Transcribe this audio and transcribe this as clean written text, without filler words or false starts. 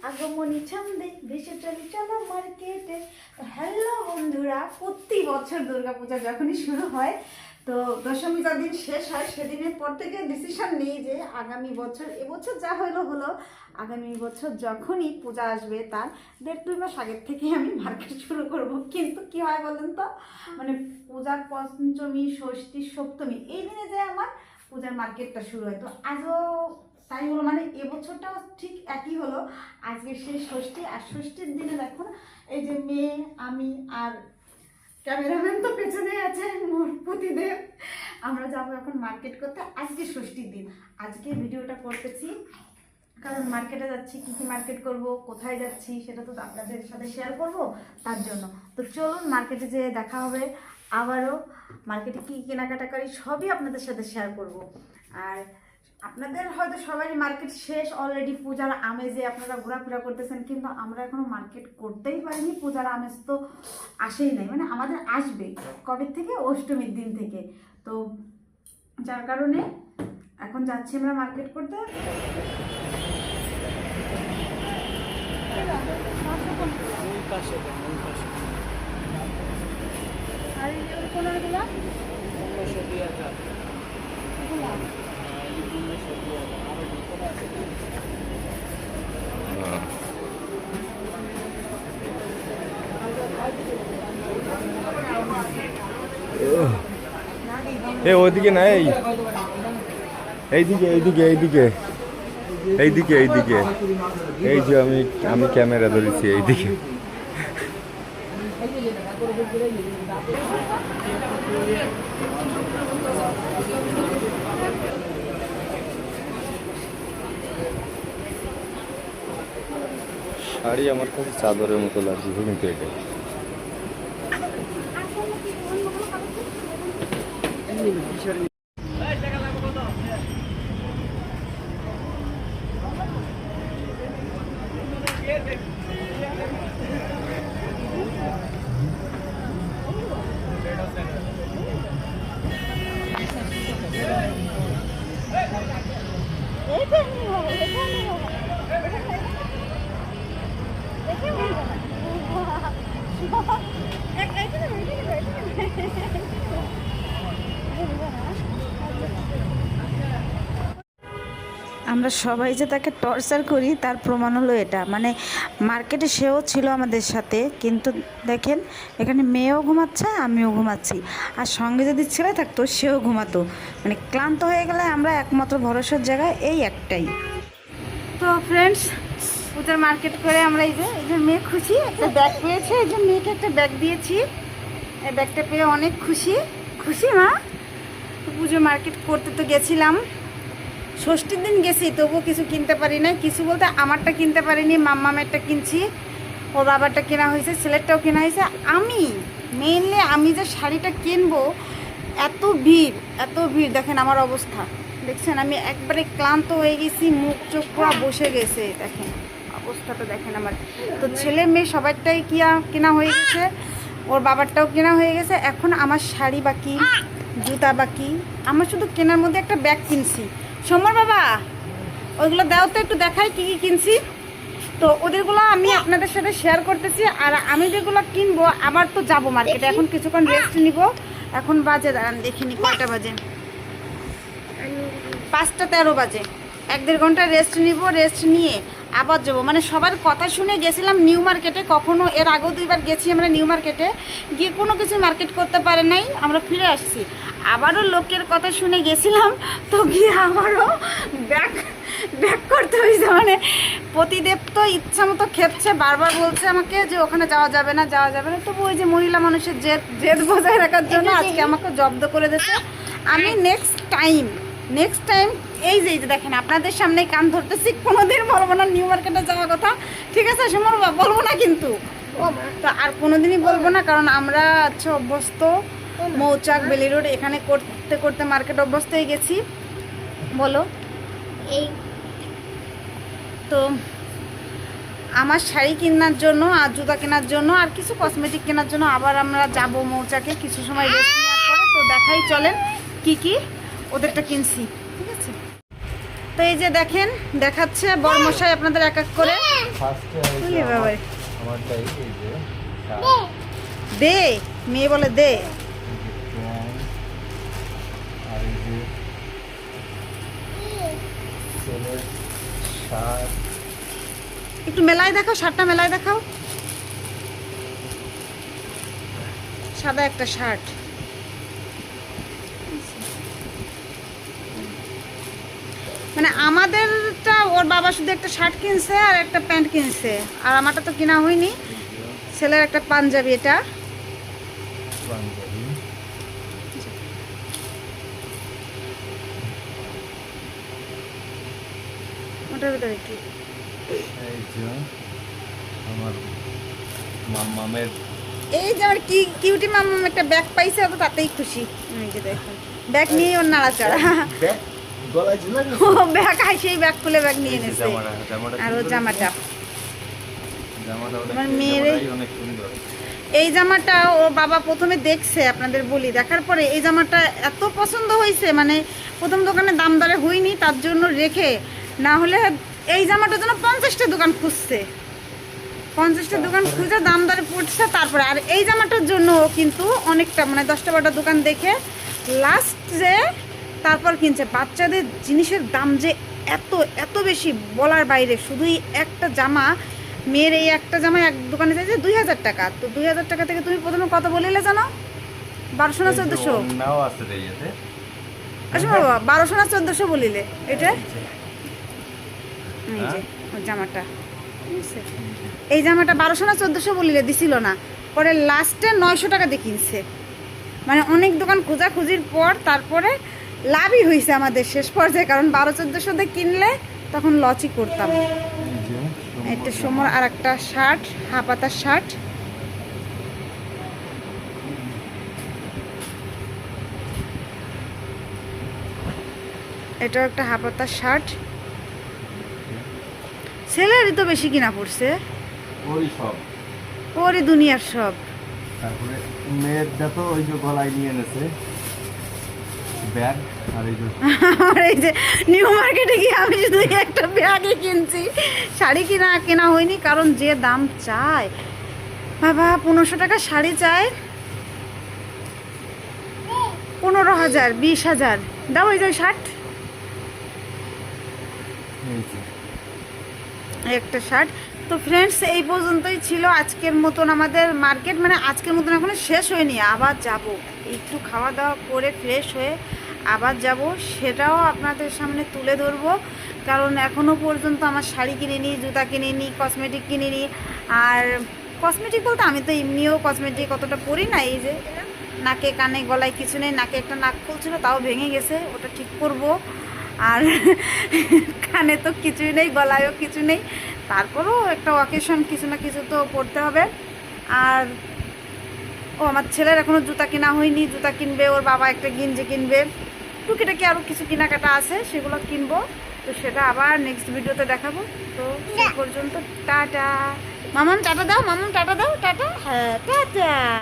আগমনী ছন্দে ভেসে চলি চলো মার্কেটে। তো হ্যালো বন্ধুরা, প্রতি বছর দুর্গাপূজা যখনই শুরু হয় তো দশমী দিন শেষ হয় সেদিনের পর থেকে ডিসিশন নিই যে আগামী বছর, এবছর যা হলো হলো, আগামী বছর যখনই পূজা আসবে তার 1-2 মাস আগের থেকে আমি মার্কেট শুরু করব। কিন্তু কি হয় বলেন তো, মানে পূজার পঞ্চমী, ষষ্ঠী, সপ্তমী এই দিনে যে আমার পূজার মার্কেটটা শুরু হয়। তো আজও তাই হলো, মানে এবছরটাও ঠিক একই হলো। আজকে সেই ষষ্ঠী, আর ষষ্ঠীর দিনে দেখুন এই যে মেয়ে, আমি আর ক্যামেরাম্যান তো পেছনে আছে মোর প্রতিদেব, আমরা যাবো এখন মার্কেট করতে। আজকে ষষ্ঠীর দিন, আজকে ভিডিওটা করতেছি কারণ মার্কেটে যাচ্ছি। কী কী মার্কেট করব, কোথায় যাচ্ছি সেটা তো আপনাদের সাথে শেয়ার করব, তার জন্য। তো চলুন মার্কেটে যেয়ে দেখা হবে আবারও। মার্কেটে কী কেনাকাটা করি সবই আপনাদের সাথে শেয়ার করব। আর আপনাদের হয়তো সবারই মার্কেট শেষ অলরেডি, পূজার আমেজে আপনারা ঘোরাফেরা করতেছেন, কিন্তু আমরা এখনো মার্কেট করতেই পারিনি। পূজার আমেজ তো আসেই নাই, মানে আমাদের আসবে কবে থেকে, অষ্টমীর দিন থেকে। তো যার কারণে এখন যাচ্ছি আমরা মার্কেট করতে। আর এই কোনগুলো ওইদিকে না, এইদিকে এইদিকে এইদিকে এইদিকে এইদিকে, এই যে আমি ক্যামেরা ধরেছি এইদিকে। শাড়ি আমার কাছে চাদরের মতো লাগছে, কিন্তু এটা আমরা সবাই যে তাকে টর্চার করি তার প্রমাণ হলো এটা। মানে মার্কেটে সেও ছিল আমাদের সাথে, কিন্তু দেখেন এখানে মেয়েও ঘুমাচ্ছে, আমিও ঘুমাচ্ছি, আর সঙ্গে যদি ছেলে থাকতো সেও ঘুমাতো। মানে ক্লান্ত হয়ে গেলে আমরা একমাত্র ভরসার জায়গা এই একটাই। তো ফ্রেন্ডস, পূজার মার্কেট করে আমরা এই যে মেয়ে খুশি, একটা ব্যাগ পেয়েছে, এই যে মেয়েকে একটা ব্যাগ দিয়েছি। এই ব্যাগটা পেয়ে অনেক খুশি। খুশি মা? পুজো মার্কেট করতে তো গেছিলাম, ষষ্ঠীর দিন গেছি, তবুও কিছু কিনতে পারি না। কিছু বলতে আমারটা কিনতে পারিনি, মাম্মামেরটা কিনছি, ওর বাবারটা কেনা হয়েছে, ছেলেরটাও কেনা হয়েছে। আমি মেইনলি আমি যে শাড়িটা কিনবো, এত ভিড় দেখেন আমার অবস্থা দেখছেন, আমি একবারে ক্লান্ত হয়ে গেছি, মুখ চোখ পুরো বসে গেছে, দেখেন অবস্থাটা দেখেন আমার। তো ছেলে মেয়ে সবারটাই কেনা হয়ে গেছে, ওর বাবারটাও কেনা হয়ে গেছে। এখন আমার শাড়ি বাকি, জুতা বাকি। আমার শুধু কেনার মধ্যে একটা ব্যাগ কিনছি। সমর বাবা, ওইগুলো দাও তো, একটু দেখাই কী কী কিনছি। তো ওদেরগুলো আমি আপনাদের সাথে শেয়ার করতেছি। আর আমি যেগুলো কিনবো, আবার তো যাবো মার্কেটে, এখন কিছুক্ষণ রেস্ট নিব। এখন বাজে, দাঁড়ান দেখিনি কয়টা বাজে, 5টা 13 বাজে। 1-1.5 ঘন্টা রেস্ট নিব, রেস্ট নিয়ে আবার যাবো। মানে সবার কথা শুনে গেছিলাম নিউ মার্কেটে, কখনো এর আগেও 2বার গেছি আমরা নিউ মার্কেটে, গিয়ে কোনো কিছু মার্কেট করতে পারে নাই, আমরা ফিরে আসছি। আবারও লোকের কথা শুনে গেছিলাম, তো গিয়ে আমারও ব্যাক করতে হয়েছে। মানে প্রতিদেব তো ইচ্ছা মতো খেপছে, বারবার বলছে আমাকে যে ওখানে যাওয়া যাবে না। তবু ওই যে মহিলা মানুষের জেদ বজায় রাখার জন্য আজকে আমাকে জব্দ করে দিয়েছে। আমি নেক্সট টাইম এই যে দেখেন আপনাদের সামনে কান ধরতেছি, কোনোদিন বলবো না নিউ মার্কেটে যাওয়ার কথা, ঠিক আছে সমর বাবা? বলবো না কিন্তু, তো আর কোনোদিনই বলবো না, কারণ আমরা অভ্যস্ত মৌচাক, বেলি রোড এখানে করতে করতে মার্কেট অভ্যস্ত হয়ে গেছি। বলো এই তো আমার শাড়ি কেনার জন্য, আর জুতা কেনার জন্য, আর কিছু কসমেটিক কেনার জন্য আবার আমরা যাব মৌচাকে কিছু সময় রেস্ট নেওয়ার পরে। তো দেখাই চলেন কি কি ওদেরটা কিনছি, ঠিক আছে? তো এই যে দেখেন দেখাচ্ছে বড়মশাই আপনাদের এক এক করে। ফার্স্টে তুলি বাবা আমারটাই এই যে দে, মেয়ে বলে দে। প্যান্ট আর এই যে ছেলের শার্ট। একটু মেলায় দেখাও, শার্টটা মেলায় দেখাও। সাদা একটা শার্ট। মানে আমাদেরটা ওর বাবা শুধু একটা শার্ট কিনছে আর একটা প্যান্ট কিনছে, আর আমারটা তো কিনা হয়নি। ছেলের একটা পাঞ্জাবি, এটা পাঞ্জাবি। ওটার ভিতরে কি? এই যে আমার মামের এই যে আমার কি কিউটি মাম্মাম একটা ব্যাগ পাইছে, তো তাতেই খুশি। এই যে দেখুন ব্যাগ নিয়ে ওর নাড়াচাড়া। ব্যাগ গলায় ঝুলে গেছে। ও ব্যাগ সেই ব্যাগ খুলে ব্যাগ নিয়ে এনেছে। আর ও জামাটা, আমার মেয়ের অনেক সুন্দর। এই জামাটা ওর বাবা প্রথমে দেখছে, আপনাদের বলি, দেখার পরে এই জামাটা এত পছন্দ হয়েছে, মানে প্রথম দোকানে দাম দরে হয়নি তার জন্য রেখে, না হলে এই জামাটার জন্য 50টা দোকান খুঁজছে, 50টা দোকান খুঁজে দাম দরে পড়ছে তারপরে। আর এই জামাটার জন্য ও কিন্তু অনেকটা মানে 10টা 12টা দোকান দেখে লাস্ট যে তারপর কিনছে। বাচ্চাদের জিনিসের দাম যে এত এত বেশি বলার বাইরে। শুধুই একটা জামা, মেয়ের এই একটা জামা এক দোকানে চাইছে 2000 টাকা। তো 2000 টাকা থেকে তুমি প্রথমে কত বলিলে জানো? 1200 না 1400? নাও আছে রে এতে। আচ্ছা বাবা 1200 না 1400 বলিলে এটা? এই যে ওর জামাটা, বুঝছে? এই জামাটা 1200 না 1400 বলিলে দিছিল না, পরে লাস্টে 900 টাকা দিয়ে কিনছে। মানে অনেক দোকান খোঁজাখুঁজির পর তারপরে লাভই হয়েছে আমাদের শেষ পর্যায়ে, কারণ 1200-1400 দিয়ে কিনলে তখন লচই করতাম। একটা সময় আর একটা শার্ট, হাফাতার শার্ট। এটাও একটা হাফাতার শার্ট। ছেলেরই তো বেশি কিনা পড়ছে, ওই সব ওরই দুনিয়ার সব। তারপরে মেয়েরটা তো ওই যে গলায় নিয়ে এনেছে ব্যাগ। আর এই যে আর এই যে নিউ মার্কেটে গিয়ে আমি শুধু একটা ব্যাগই কিনছি, শাড়ি কেনা হয়নি, কারণ যে দাম চায় বাবা, 1500 টাকা শাড়ি চায়, 15,000 20,000 দাও। এই যে শার্ট, এই যে একটা শার্ট। তো ফ্রেন্ডস এই পর্যন্তই ছিল আজকের মতন আমাদের মার্কেট। মানে আজকের মতন এখনো শেষ হয়নি, আবার যাব একটু খাওয়া দাওয়া করে ফ্রেশ হয়ে আবার যাব, সেটাও আপনাদের সামনে তুলে ধরবো। কারণ এখনও পর্যন্ত আমার শাড়ি কিনিনি, জুতা কিনিনি, কসমেটিক কিনিনি। আর কসমেটিক বলতে আমি তো এমনিও কসমেটিক অতটা পরি না। এই যে নাকে কানে গলায় কিছু নেই, নাকে একটা নাক ফুলছিল তাও ভেঙে গেছে, ওটা ঠিক করব। আর কানে তো কিছুই নেই, গলায়ও কিছু নেই, তারপরেও একটা অকেশন কিছু না কিছু তো পড়তে হবে। আর ও আমার ছেলের এখনও জুতা কেনা হয়নি, জুতা কিনবে, ওর বাবা একটা গেঞ্জি কিনবে, টুকিটাকি আরও কিছু কেনাকাটা আছে, সেগুলো কিনবো। তো সেটা আবার নেক্সট ভিডিওতে দেখাবো। তো সেই পর্যন্ত টাটা। মামাম টাটা দাও, মামাম টাটা দাও, টাটা, হ্যাঁ টাটা।